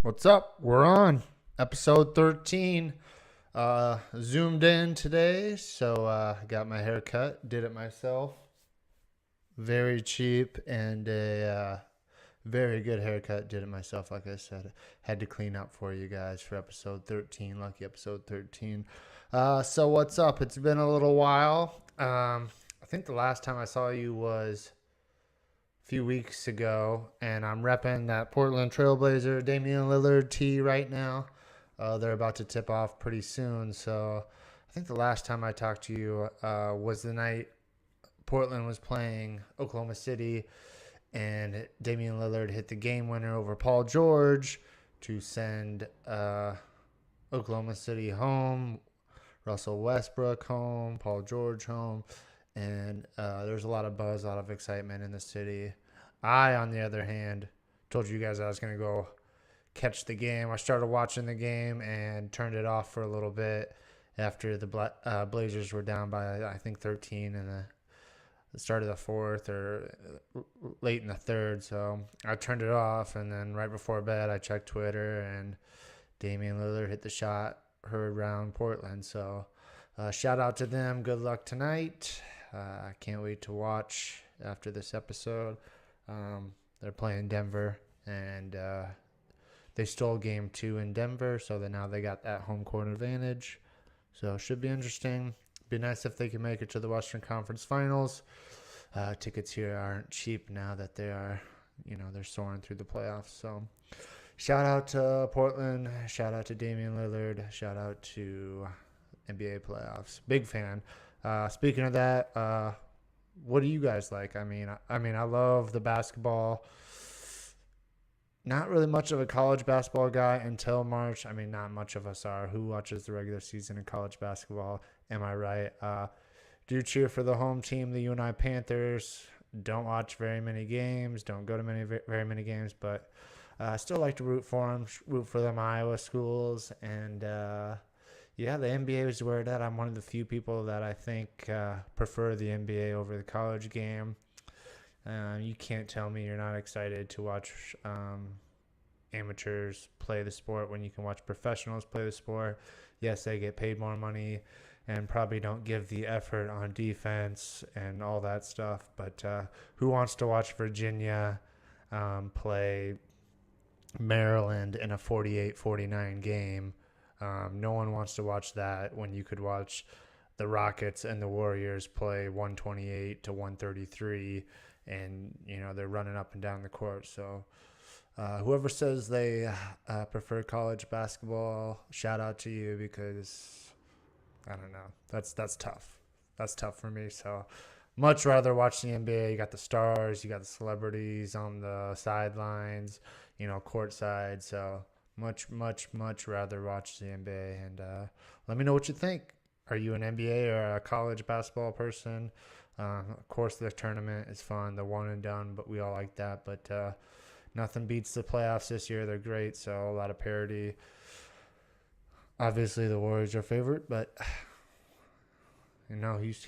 What's up? We're on episode 13. Zoomed in today, so got my hair cut. Did it myself. Very cheap and a very good haircut. Did it myself, like I said. Had to clean up for you guys for episode 13. Lucky episode 13. So what's up? It's been a little while. I think the last time I saw you was few weeks ago, and I'm repping that Portland Trailblazer Damian Lillard tee right now. They're about to tip off pretty soon, so I think the last time I talked to you was the night Portland was playing Oklahoma City, and Damian Lillard hit the game winner over Paul George to send Oklahoma City home, Russell Westbrook home, Paul George home. And there's a lot of buzz, a lot of excitement in the city. I, on the other hand, told you guys I was going to go catch the game. I started watching the game and turned it off for a little bit after the Blazers were down by, I think, 13 in the start of the fourth or late in the third. So I turned it off, and then right before bed, I checked Twitter, and Damian Lillard hit the shot heard around Portland. So shout out to them. Good luck tonight. I can't wait to watch after this episode. They're playing Denver, and they stole game 2 in Denver, so now they got that home court advantage. So it should be interesting. Be nice if they can make it to the Western Conference Finals. Tickets here aren't cheap now that they are, they're soaring through the playoffs. So shout out to Portland. Shout out to Damian Lillard. Shout out to NBA playoffs. Big fan. Speaking of that, what do you guys like? I mean, I love the basketball. Not really much of a college basketball guy until March. I mean, not much of us are. Who watches the regular season in college basketball? Am I right? Do cheer for the home team, the UNI Panthers. Don't watch very many games. Don't go to very many games, but I still like to root for them. Root for them Iowa schools, and yeah, the NBA is where it's at. I'm one of the few people that I think prefer the NBA over the college game. You can't tell me you're not excited to watch amateurs play the sport when you can watch professionals play the sport. Yes, they get paid more money and probably don't give the effort on defense and all that stuff. But who wants to watch Virginia play Maryland in a 48-49 game? No one wants to watch that when you could watch the Rockets and the Warriors play 128 to 133, and they're running up and down the court. So whoever says they prefer college basketball, shout out to you, because I don't know. That's tough. That's tough for me. So much rather watch the NBA. You got the stars, you got the celebrities on the sidelines, courtside. So much rather watch the NBA. And let me know what you think. Are you an NBA or a college basketball person? Of course, the tournament is fun, the one and done, but we all like that. But nothing beats the playoffs this year. They're great, so a lot of parity. Obviously, the Warriors are favorite, but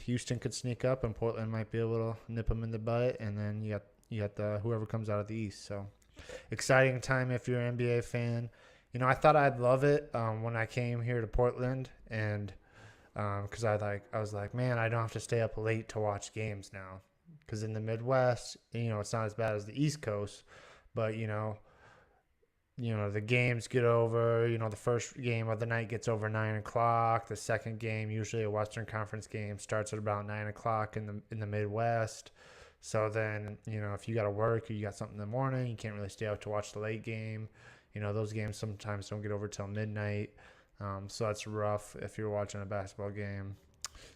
Houston could sneak up, and Portland might be able to nip them in the butt. And then you got the whoever comes out of the East. So exciting time if you're an NBA fan. I thought I'd love it when I came here to Portland, and because I was like, man, I don't have to stay up late to watch games now. Because in the Midwest, it's not as bad as the East Coast, but the games get over. The first game of the night gets over 9:00. The second game, usually a Western Conference game, starts at about 9:00 in the Midwest. So then, if you got to work or you got something in the morning, you can't really stay up to watch the late game. Those games sometimes don't get over till midnight. So that's rough if you're watching a basketball game,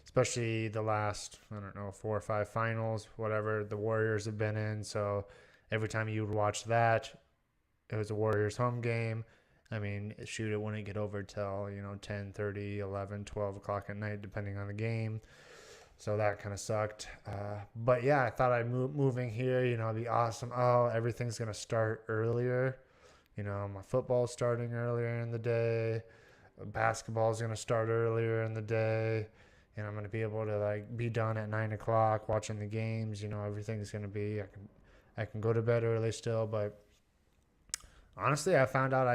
especially the last, 4 or 5 finals, whatever the Warriors have been in. So every time you would watch that, it was a Warriors home game. I mean, shoot, it wouldn't get over till, 10:30, 11, 12 o'clock at night, depending on the game. So that kind of sucked. But yeah, I thought moving here, it'd be awesome. Oh, everything's going to start earlier. My football's starting earlier in the day. Basketball's going to start earlier in the day. And I'm going to be able to be done at 9:00 watching the games. Everything's going to be, I can go to bed early still, but Honestly, I found out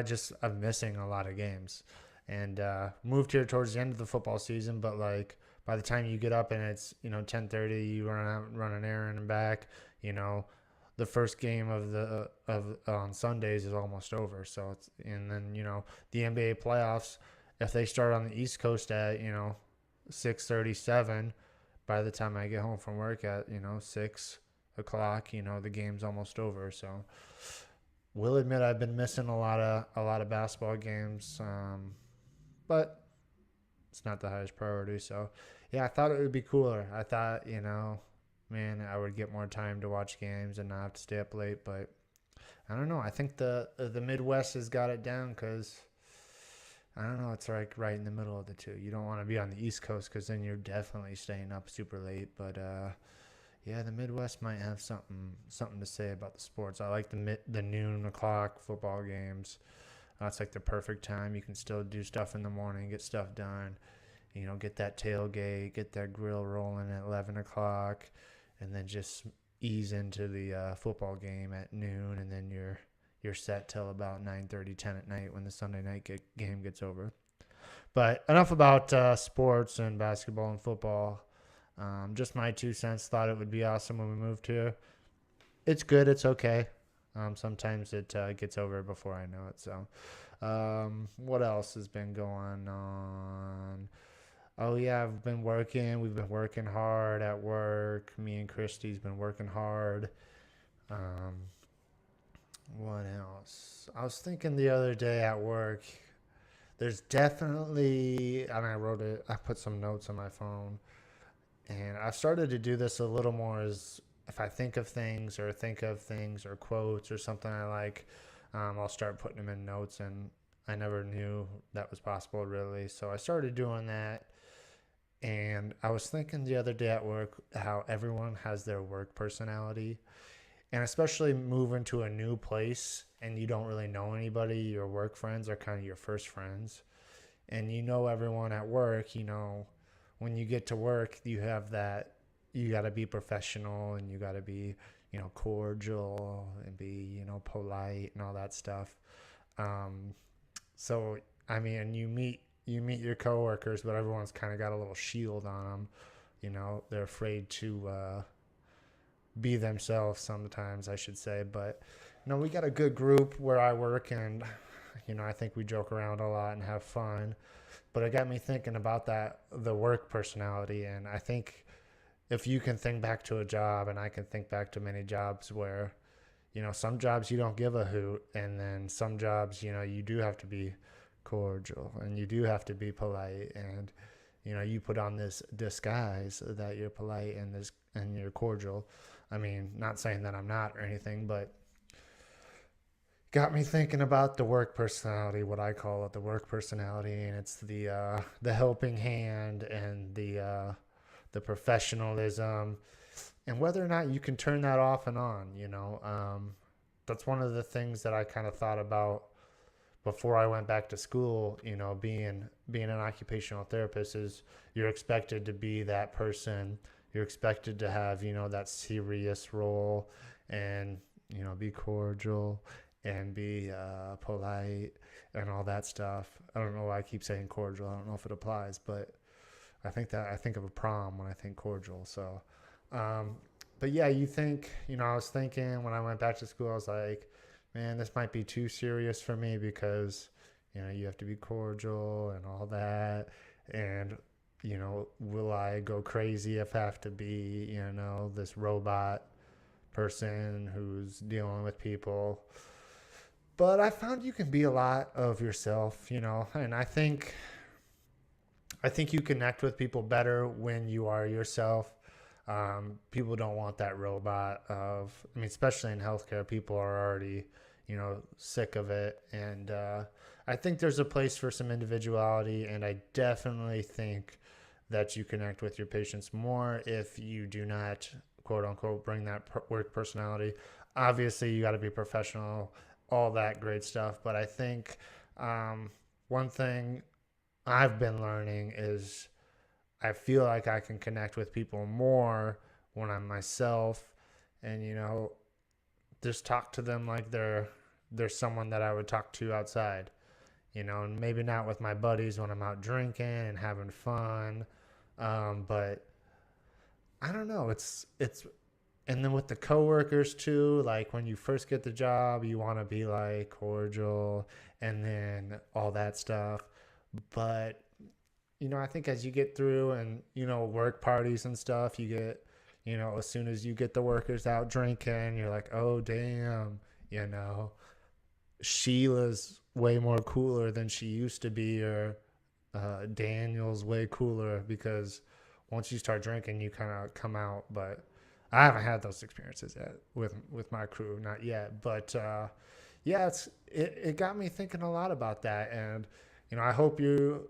I'm missing a lot of games, and moved here towards the end of the football season. But like by the time you get up and it's 10:30, you run out, run an errand and back. You know, the first game of the of on Sundays is almost over. So it's and then the NBA playoffs. If they start on the East Coast at 6:37, by the time I get home from work at 6 o'clock, the game's almost over. So will admit I've been missing a lot of basketball games, but it's not the highest priority. So yeah, I thought it would be cooler. I thought man, I would get more time to watch games and not have to stay up late. But I don't know. I think the Midwest has got it down because I don't know. It's like right in the middle of the two. You don't want to be on the East Coast because then you're definitely staying up super late. But yeah, the Midwest might have something to say about the sports. I like the noon o'clock football games. It's like the perfect time. You can still do stuff in the morning, get stuff done. Get that tailgate, get that grill rolling at 11 o'clock, and then just ease into the football game at noon, and then you're set till about 9:30, 10 at night when the Sunday night game gets over. But enough about sports and basketball and football. Just my 2 cents. Thought it would be awesome when we moved here. It's good. It's okay. Sometimes it gets over before I know it. So, what else has been going on? Oh yeah, I've been working. We've been working hard at work. Me and Christy's been working hard. Um, what else? I was thinking the other day at work. There's definitely, and I wrote it. I put some notes on my phone. And I've started to do this a little more as if I think of things or quotes or something I like, I'll start putting them in notes. And I never knew that was possible really. So I started doing that. And I was thinking the other day at work how everyone has their work personality. And especially moving to a new place and you don't really know anybody, your work friends are kind of your first friends. And everyone at work, when you get to work, you have that, you got to be professional and you got to be, cordial and be, polite and all that stuff. Um, so, I mean, you meet your coworkers, but everyone's kind of got a little shield on them. They're afraid to be themselves sometimes, I should say. But, we got a good group where I work and, I think we joke around a lot and have fun. But it got me thinking about the work personality. And I think if you can think back to a job, and I can think back to many jobs where, some jobs you don't give a hoot. And then some jobs, you do have to be cordial and you do have to be polite. And, you put on this disguise that you're polite and you're cordial. I mean, not saying that I'm not or anything, but got me thinking about the work personality, what I call it, the work personality, and it's the helping hand and the professionalism, and whether or not you can turn that off and on. That's one of the things that I kind of thought about before I went back to school. Being an occupational therapist is you're expected to be that person. You're expected to have that serious role and be cordial and be polite and all that stuff. I don't know why I keep saying cordial. I don't know if it applies, but I think of a prom when I think cordial. So, but yeah, I was thinking when I went back to school, I was like, man, this might be too serious for me because, you have to be cordial and all that. And, will I go crazy if I have to be, this robot person who's dealing with people? But I found you can be a lot of yourself, and I think you connect with people better when you are yourself. People don't want that robot especially in healthcare, people are already, sick of it. And I think there's a place for some individuality, and I definitely think that you connect with your patients more if you do not, quote unquote, bring that work personality. Obviously, you got to be professional, all that great stuff. But I think one thing I've been learning is I feel like I can connect with people more when I'm myself and, just talk to them like they're there's someone that I would talk to outside, and maybe not with my buddies when I'm out drinking and having fun. But I don't know. And then with the coworkers too, like when you first get the job, you want to be like cordial and then all that stuff. But I think as you get through and, work parties and stuff, you get, as soon as you get the workers out drinking, you're like, oh, damn, you know, Sheila's way more cooler than she used to be, or Daniel's way cooler, because once you start drinking, you kind of come out. But I haven't had those experiences yet with my crew, not yet. But yeah, it got me thinking a lot about that, and I hope you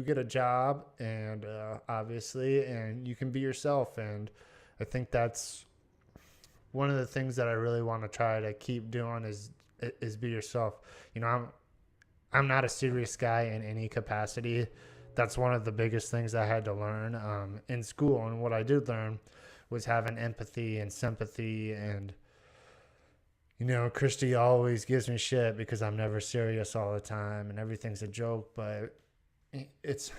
get a job, and obviously, and you can be yourself. And I think that's one of the things that I really want to try to keep doing is be yourself. I'm not a serious guy in any capacity. That's one of the biggest things I had to learn in school. And what I did learn was having empathy and sympathy. And, Christy always gives me shit because I'm never serious all the time and everything's a joke. But it's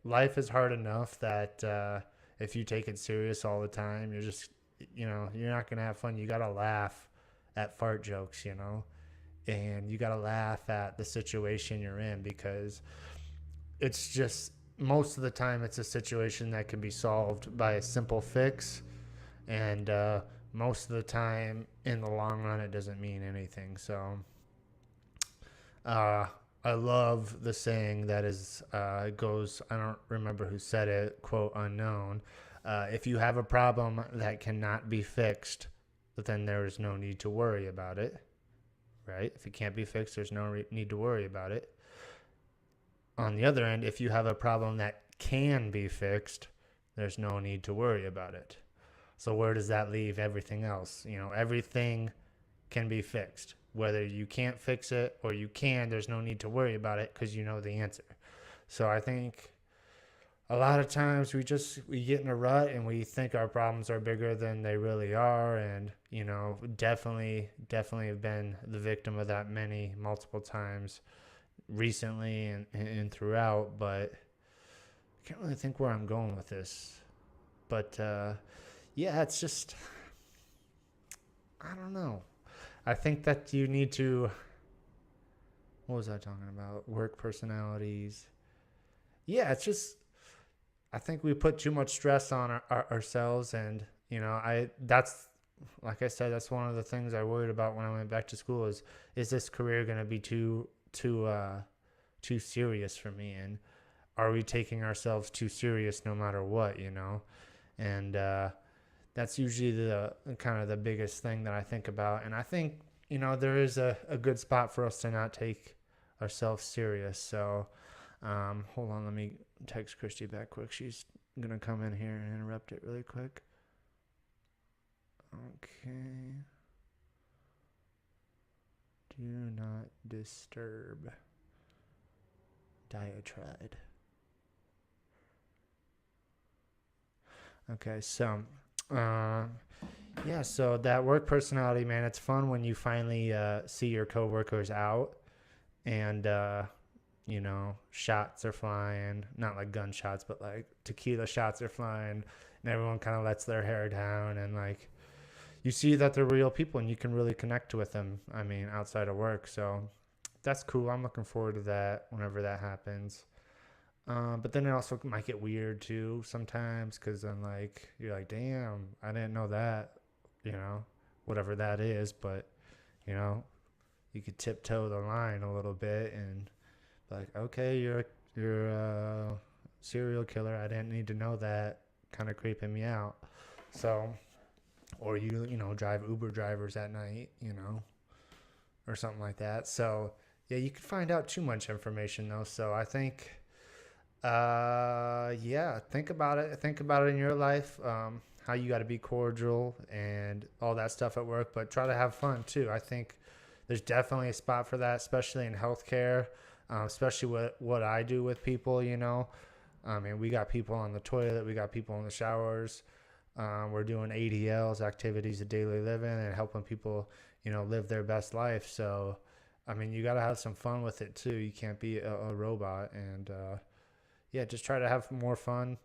life is hard enough that if you take it serious all the time, you're not going to have fun. You got to laugh at fart jokes, and you got to laugh at the situation you're in, because it's just most of the time it's a situation that can be solved by a simple fix, and most of the time in the long run it doesn't mean anything. So I love the saying that is it goes, I don't remember who said it, quote unknown, if you have a problem that cannot be fixed, then there is no need to worry about it. Right? If it can't be fixed, there's no need to worry about it. On the other end, if you have a problem that can be fixed, there's no need to worry about it. So where does that leave everything else? Everything can be fixed. Whether you can't fix it or you can, there's no need to worry about it because you know the answer. So I think a lot of times we get in a rut and we think our problems are bigger than they really are. And, definitely have been the victim of that multiple times recently and throughout. But I can't really think where I'm going with this. But, yeah, it's just, I don't know. I think that you need to, what was I talking about? Work personalities. Yeah, it's just, I think we put too much stress on ourselves, and that's, like I said, that's one of the things I worried about when I went back to school is this career going to be too serious for me, and are we taking ourselves too serious no matter what, and that's usually the kind of the biggest thing that I think about. And I think there is a good spot for us to not take ourselves serious. So hold on, let me text Christy back quick. She's gonna come in here and interrupt it really quick. Okay. Do not disturb. Diatribe. Okay, so yeah, so that work personality, man, it's fun when you finally see your coworkers out and shots are flying, not like gunshots, but like tequila shots are flying, and everyone kind of lets their hair down, and like you see that they're real people and you can really connect with them, outside of work. So that's cool. I'm looking forward to that whenever that happens. But then it also might get weird too sometimes, because then like you're like, damn, I didn't know that, whatever that is. But you could tiptoe the line a little bit and like, okay, you're a serial killer. I didn't need to know that. Kind of creeping me out. So, or drive Uber drivers at night, or something like that. So yeah, you could find out too much information though. So I think. Yeah, think about it in your life, how you got to be cordial and all that stuff at work, but try to have fun too. I think there's definitely a spot for that, especially in healthcare, especially what I do with people. We got people on the toilet, we got people in the showers, we're doing ADLs, activities of daily living, and helping people live their best life. So, I mean, you got to have some fun with it too. You can't be a robot. And yeah, just try to have more fun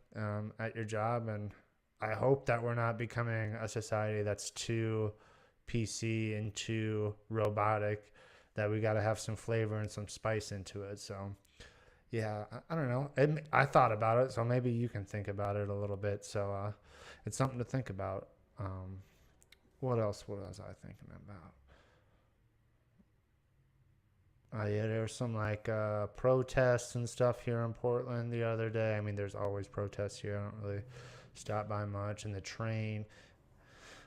at your job. And I hope that we're not becoming a society that's too PC and too robotic, that we got to have some flavor and some spice into it. So, yeah, I don't know. I thought about it, so maybe you can think about it a little bit. So, it's something to think about. What else? What was I thinking about? Yeah, there were some like protests and stuff here in Portland the other day. I mean, there's always protests here. I don't really stop by much. And the train.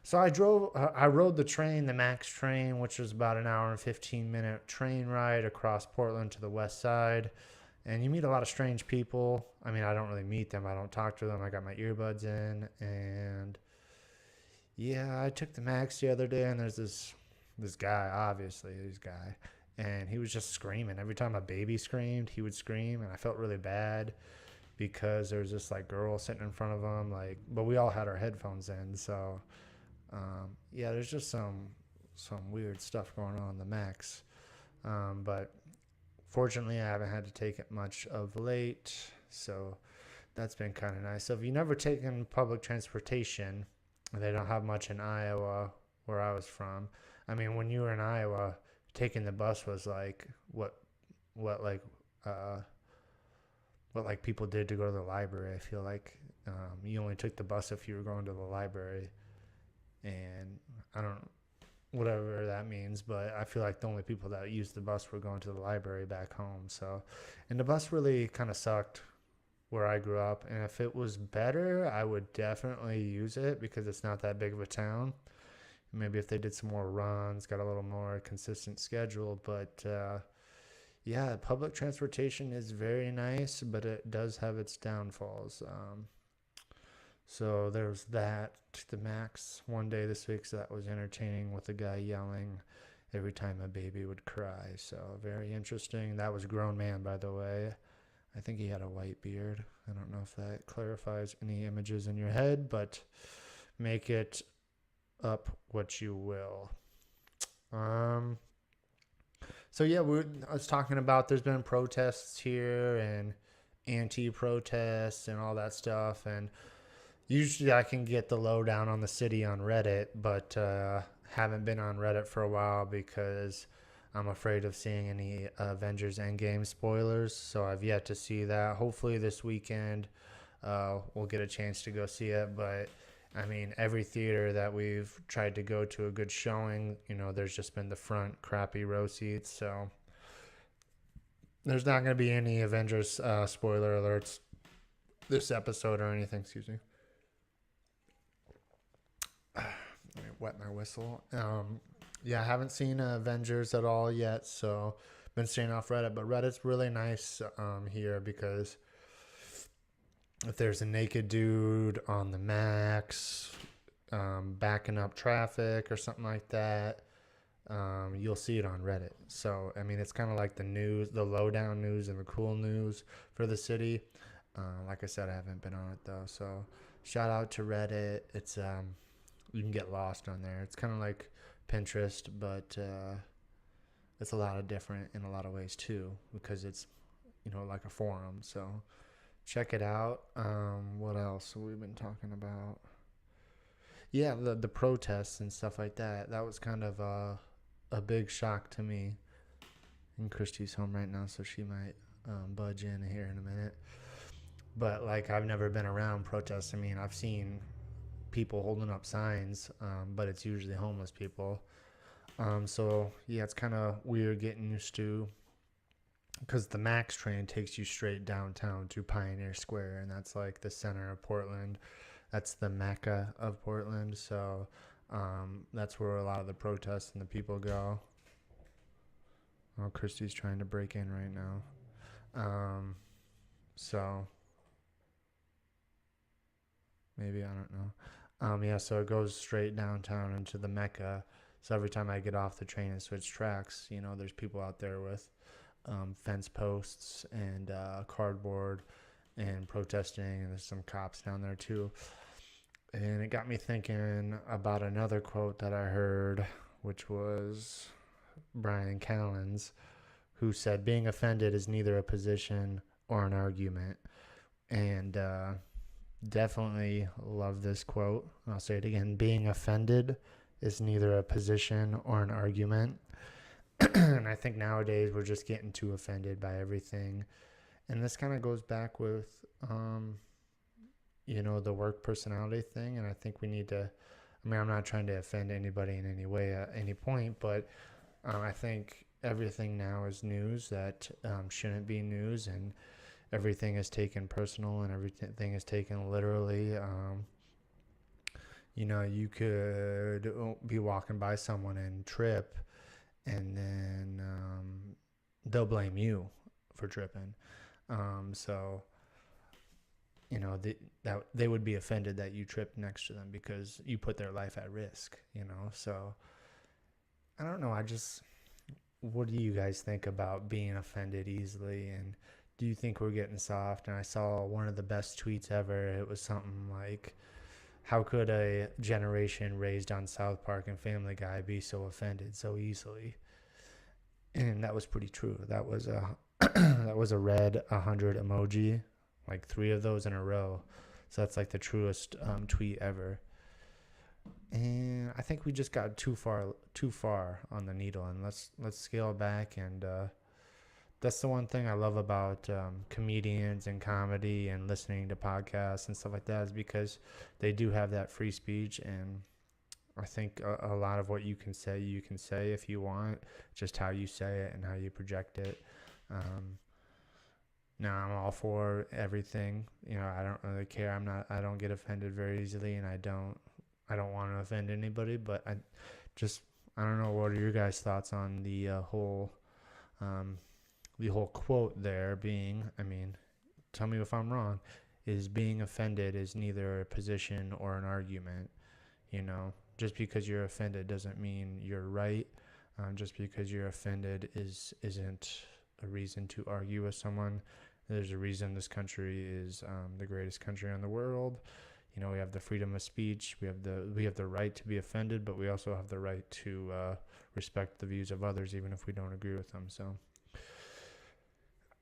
So I rode the train, the Max train, which was about an hour and 15-minute train ride across Portland to the west side. And you meet a lot of strange people. I mean, I don't really meet them. I don't talk to them. I got my earbuds in, and yeah, I took the Max the other day, and there's this guy, obviously this guy, and he was just screaming every time a baby screamed. He would scream, and I felt really bad because there was this like girl sitting in front of him, like, but we all had our headphones in, so yeah, there's just some weird stuff going on the Max, but fortunately, I haven't had to take it much of late, so that's been kind of nice. So if you've never taken public transportation, they don't have much in Iowa, where I was from. I mean, when you were in Iowa, taking the bus was like what like uh, what like people did to go to the library. I feel like you only took the bus if you were going to the library, and I don't whatever that means, but I feel like the only people that used the bus were going to the library back home. So, and the bus really kind of sucked where I grew up. And if it was better, I would definitely use it because it's not that big of a town. Maybe if they did some more runs, got a little more consistent schedule. But yeah, public transportation is very nice, but it does have its downfalls. So there's that to the Max one day this week. So that was entertaining with a guy yelling every time a baby would cry. So very interesting. That was a grown man, by the way. I think he had a white beard. I don't know if that clarifies any images in your head, but make it up what you will. Um, so yeah, I was talking about there's been protests here and anti-protests and all that stuff, and usually I can get the lowdown on the city on Reddit, but haven't been on Reddit for a while because I'm afraid of seeing any Avengers Endgame spoilers. So I've yet to see that. Hopefully this weekend we'll get a chance to go see it. But I mean, every theater that we've tried to go to a good showing, there's just been the front crappy row seats. So there's not going to be any Avengers spoiler alerts this episode or anything. Excuse me. Let me wet my whistle. Yeah, I haven't seen Avengers at all yet, so been staying off Reddit. But Reddit's really nice here because if there's a naked dude on the Max backing up traffic or something like that, you'll see it on Reddit. So, I mean, it's kind of like the news, the lowdown news and the cool news for the city. Like I said, I haven't been on it though. So, shout out to Reddit. It's you can get lost on there. It's kind of like Pinterest, but it's a lot of different in a lot of ways too because it's like a forum. So check it out. What else have we been talking about? Yeah, the protests and stuff like that. That was kind of a big shock to me. And Christy's home right now, so she might budge in here in a minute. But like, I've never been around protests. I mean, I've seen people holding up signs, but it's usually homeless people. So yeah, it's kind of weird getting used to because the Max train takes you straight downtown to Pioneer Square, and that's like the center of Portland. That's the mecca of Portland. So that's where a lot of the protests and the people go. Oh, Christy's trying to break in right now. So maybe, I don't know. Yeah, so it goes straight downtown into the mecca. So every time I get off the train and switch tracks, there's people out there with fence posts and cardboard and protesting, and there's some cops down there too. And it got me thinking about another quote that I heard which was Brian Callen's, who said, being offended is neither a position or an argument. And definitely love this quote. I'll say it again. Being offended is neither a position or an argument. And I think nowadays we're just getting too offended by everything. And this kind of goes back with, the work personality thing. And I think we need to, I'm not trying to offend anybody in any way at any point, but I think everything now is news that shouldn't be news, and everything is taken personal and everything is taken literally. You could be walking by someone and trip, and then they'll blame you for tripping. That they would be offended that you tripped next to them because you put their life at risk. So I don't know. What do you guys think about being offended easily? And do you think we're getting soft? And I saw one of the best tweets ever. It was something like, how could a generation raised on South Park and Family Guy be so offended so easily? And that was pretty true. That was a red 100 emoji, like 3 of those in a row. So that's like the truest tweet ever. And I think we just got too far on the needle, and let's scale back. And that's the one thing I love about comedians and comedy and listening to podcasts and stuff like that, is because they do have that free speech. And I think a lot of what you can say if you want, just how you say it and how you project it. Now I'm all for everything. I don't really care. I don't get offended very easily, and I don't want to offend anybody, but I don't know. What are your guys' thoughts on the whole quote there being, tell me if I'm wrong, is being offended is neither a position or an argument. Just because you're offended doesn't mean you're right. Just because you're offended isn't a reason to argue with someone. There's a reason this country is the greatest country in the world. We have the freedom of speech. We have the right to be offended, but we also have the right to respect the views of others, even if we don't agree with them. So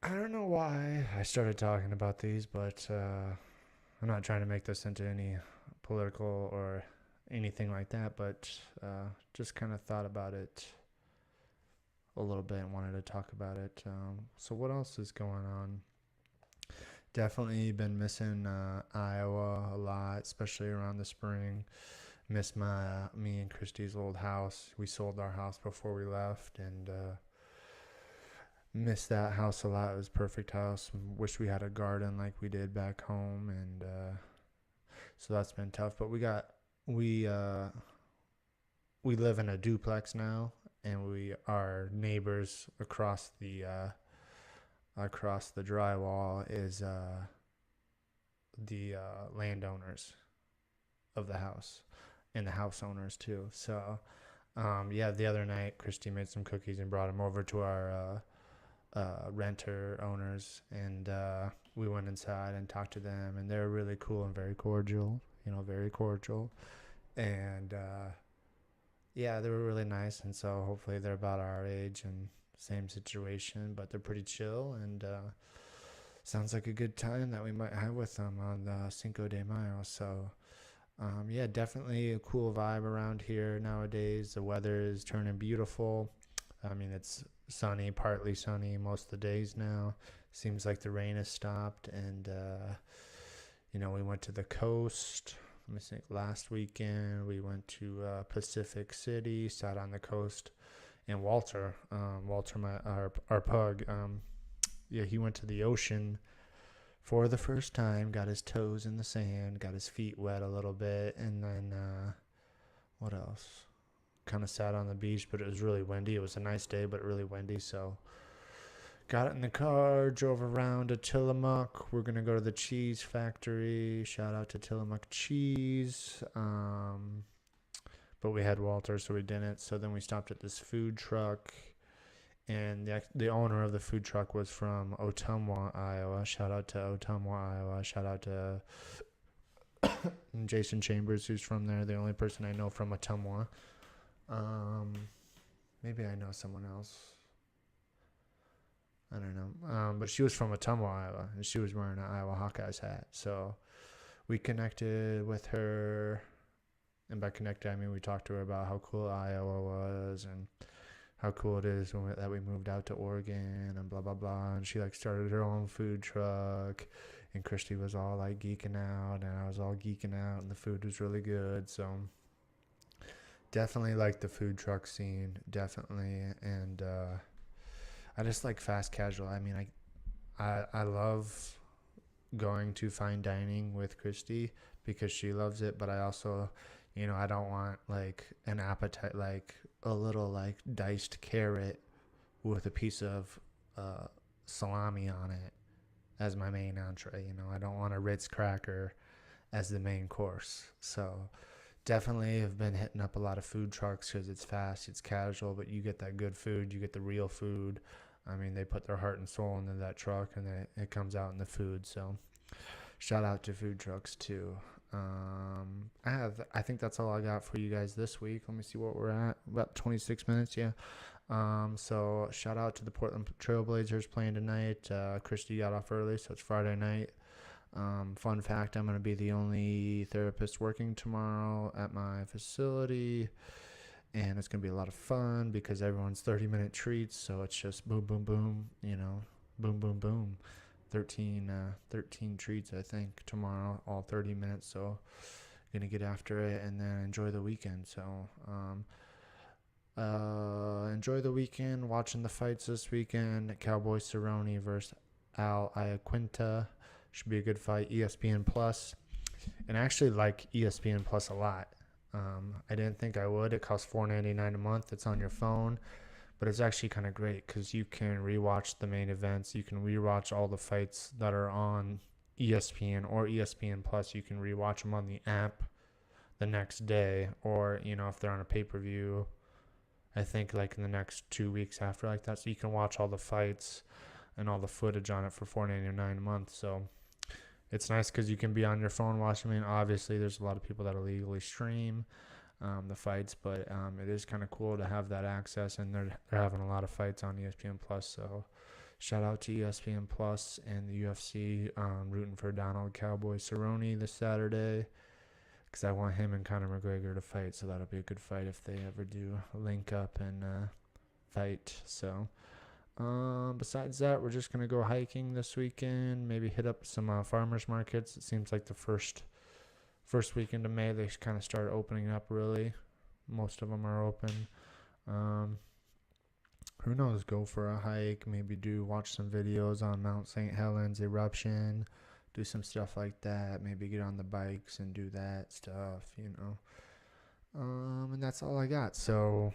I don't know why I started talking about these, but I'm not trying to make this into any political or anything like that, but just kind of thought about it a little bit and wanted to talk about it. So what else is going on? Definitely been missing Iowa a lot, especially around the spring. Miss me and Christy's old house. We sold our house before we left, and missed that house a lot. It was a perfect house. Wish we had a garden like we did back home, and so that's been tough. But we live in a duplex now, and we are neighbors across the drywall is the landowners of the house, and the house owners too. So the other night Christy made some cookies and brought them over to our renter owners, and we went inside and talked to them, and they're really cool and very cordial, and they were really nice. And so hopefully they're about our age and same situation, but they're pretty chill, and sounds like a good time that we might have with them on the Cinco de Mayo. So definitely a cool vibe around here nowadays. The weather is turning beautiful. It's sunny, partly sunny most of the days now. Seems like the rain has stopped, and we went to the coast. Let me think. Last weekend we went to Pacific City, sat on the coast. And Walter, our pug, he went to the ocean for the first time, got his toes in the sand, got his feet wet a little bit, and then, what else? Kind of sat on the beach, but it was really windy. It was a nice day, but really windy, so got in the car, drove around to Tillamook. We're going to go to the cheese factory. Shout out to Tillamook Cheese. But we had Walter, so we didn't. So then we stopped at this food truck, and the owner of the food truck was from Ottumwa, Iowa. Shout out to Ottumwa, Iowa. Shout out to Jason Chambers, who's from there, the only person I know from Ottumwa. Um, maybe I know someone else. I don't know. But she was from Ottumwa, Iowa, and she was wearing an Iowa Hawkeyes hat. So we connected with her, and by connected I mean we talked to her about how cool Iowa was and how cool it is that we moved out to Oregon and blah blah blah. And she like started her own food truck, and Christy was all like geeking out, and I was all geeking out, and the food was really good. So definitely like the food truck scene, definitely, and I just like fast casual. I mean, I love going to fine dining with Christy because she loves it, but I also, I don't want like an appetite, like a little like diced carrot with a piece of salami on it as my main entree. I don't want a Ritz cracker as the main course. So definitely have been hitting up a lot of food trucks because it's fast, it's casual, but you get that good food, you get the real food. I mean, they put their heart and soul into that truck, and it comes out in the food. So shout out to food trucks too. I think that's all I got for you guys this week. Let me see what we're at. About 26 minutes, yeah. So shout out to the Portland Trailblazers playing tonight. Christy got off early, so it's Friday night. Fun fact, I'm going to be the only therapist working tomorrow at my facility, and it's going to be a lot of fun because everyone's 30-minute treats, so it's just boom, boom, boom, boom, boom, boom. 13 treats, I think, tomorrow, all 30 minutes, so going to get after it and then enjoy the weekend. So enjoy the weekend, watching the fights this weekend. Cowboy Cerrone versus Al Iaquinta. Should be a good fight. ESPN Plus. And I actually like ESPN Plus a lot. I didn't think I would. It costs $4.99 a month. It's on your phone. But it's actually kind of great because you can rewatch the main events. You can rewatch all the fights that are on ESPN or ESPN Plus. You can rewatch them on the app the next day. Or, if they're on a pay-per-view, I think like in the next 2 weeks after like that. So you can watch all the fights and all the footage on it for $4.99 a month. So it's nice because you can be on your phone watching. I mean, obviously, there's a lot of people that illegally stream the fights, but it is kind of cool to have that access. And they're having a lot of fights on ESPN Plus. So shout out to ESPN Plus and the UFC. Rooting for Donald Cowboy Cerrone this Saturday because I want him and Conor McGregor to fight. So that'll be a good fight if they ever do link up and fight. So. Besides that, we're just going to go hiking this weekend, maybe hit up some farmers markets. It seems like the first weekend of May, they kind of start opening up, really. Most of them are open. Who knows, go for a hike, maybe watch some videos on Mount St. Helens eruption, do some stuff like that, maybe get on the bikes and do that stuff, and that's all I got. So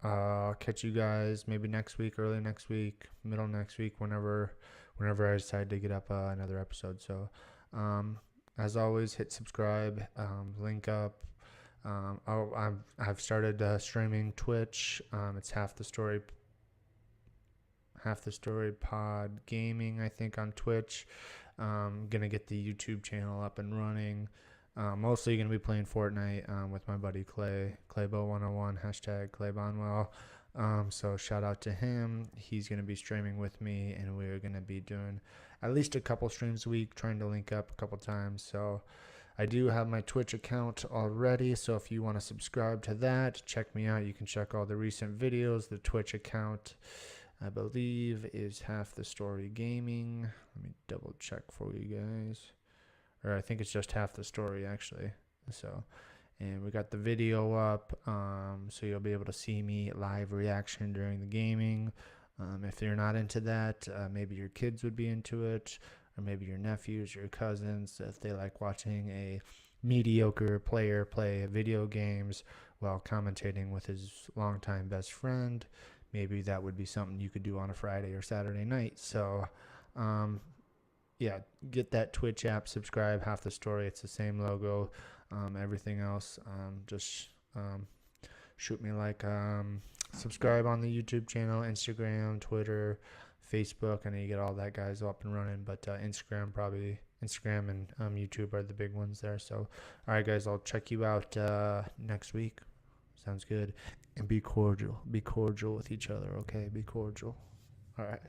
I'll catch you guys maybe next week, early next week, middle next week, whenever I decide to get up another episode. So as always, hit subscribe, link up. I've started streaming Twitch. It's Half the Story Pod Gaming, I think, on Twitch. Gonna get the YouTube channel up and running. Mostly going to be playing Fortnite with my buddy Clay, Claybo101, #ClayBonwell. So shout out to him. He's going to be streaming with me, and we're going to be doing at least a couple streams a week, trying to link up a couple times. So I do have my Twitch account already, so if you want to subscribe to that, check me out. You can check all the recent videos. The Twitch account, I believe, is Half the Story Gaming. Let me double check for you guys. Or I think it's just Half the Story, actually. So, and we got the video up, so you'll be able to see me live reaction during the gaming. If you're not into that, maybe your kids would be into it, or maybe your nephews, your cousins, if they like watching a mediocre player play video games while commentating with his longtime best friend. Maybe that would be something you could do on a Friday or Saturday night. So, yeah, get that Twitch app, subscribe, Half the Story. It's the same logo. Everything else, just shoot me like, subscribe on the YouTube channel, Instagram, Twitter, Facebook. I know you get all that, guys, up and running, but Instagram and YouTube are the big ones there. So, all right, guys, I'll check you out next week. Sounds good. And be cordial. Be cordial with each other, okay? Be cordial. All right.